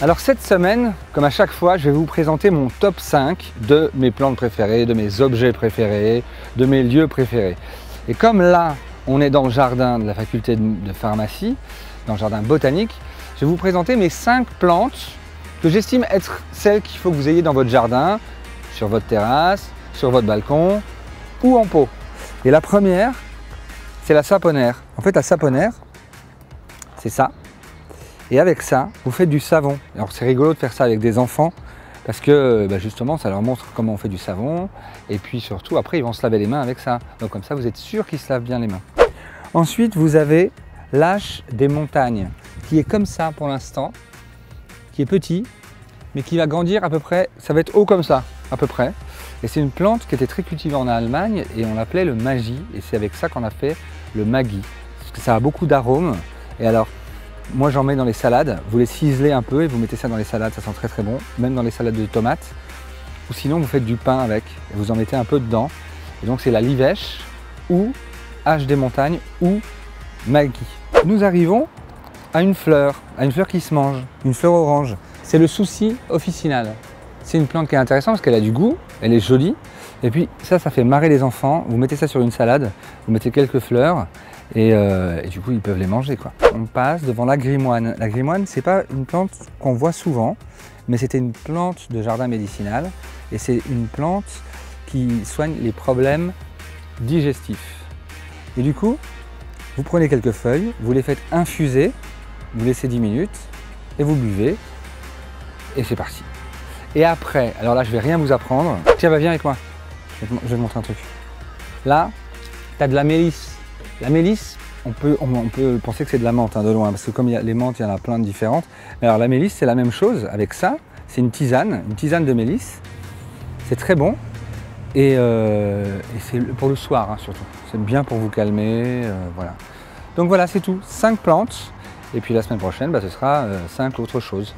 Alors cette semaine, comme à chaque fois, je vais vous présenter mon top 5 de mes plantes préférées, de mes objets préférés, de mes lieux préférés. Et comme là, on est dans le jardin de la faculté de pharmacie, dans le jardin botanique, je vais vous présenter mes 5 plantes que j'estime être celles qu'il faut que vous ayez dans votre jardin, sur votre terrasse, sur votre balcon ou en pot. Et la première, c'est la saponaire. En fait, la saponaire, c'est ça. Et avec ça, vous faites du savon. Alors c'est rigolo de faire ça avec des enfants parce que justement, ça leur montre comment on fait du savon. Et puis surtout, après, ils vont se laver les mains avec ça. Donc comme ça, vous êtes sûr qu'ils se lavent bien les mains. Ensuite, vous avez lâche des montagnes, qui est comme ça pour l'instant, qui est petit, mais qui va grandir à peu près, ça va être haut comme ça, à peu près. Et c'est une plante qui était très cultivée en Allemagne et on l'appelait le Maggi. Et c'est avec ça qu'on a fait le Maggi. Parce que ça a beaucoup d'arômes. Et alors, moi j'en mets dans les salades, vous les ciselez un peu et vous mettez ça dans les salades, ça sent très très bon, même dans les salades de tomates. Ou sinon vous faites du pain avec, et vous en mettez un peu dedans. Et donc c'est la livèche ou hache des montagnes ou Maggi. Nous arrivons à une fleur qui se mange, une fleur orange. C'est le souci officinal. C'est une plante qui est intéressante parce qu'elle a du goût, elle est jolie. Et puis ça fait marrer les enfants. Vous mettez ça sur une salade, vous mettez quelques fleurs et du coup ils peuvent les manger, quoi. On passe devant la grimoine. La grimoine, c'est pas une plante qu'on voit souvent, mais c'était une plante de jardin médicinal et c'est une plante qui soigne les problèmes digestifs. Et du coup, vous prenez quelques feuilles, vous les faites infuser, vous laissez 10 minutes et vous buvez et c'est parti. Et après, alors là je vais rien vous apprendre. Tiens, viens avec moi. Je vais te montrer un truc. Là, tu as de la mélisse. La mélisse, on peut penser que c'est de la menthe de loin, parce que comme les menthes, il y en a plein de différentes. Mais alors la mélisse, c'est la même chose avec ça. C'est une tisane de mélisse. C'est très bon. Et c'est pour le soir, hein, surtout. C'est bien pour vous calmer. Voilà. Donc voilà, c'est tout. 5 plantes. Et puis la semaine prochaine, ce sera 5 autres choses.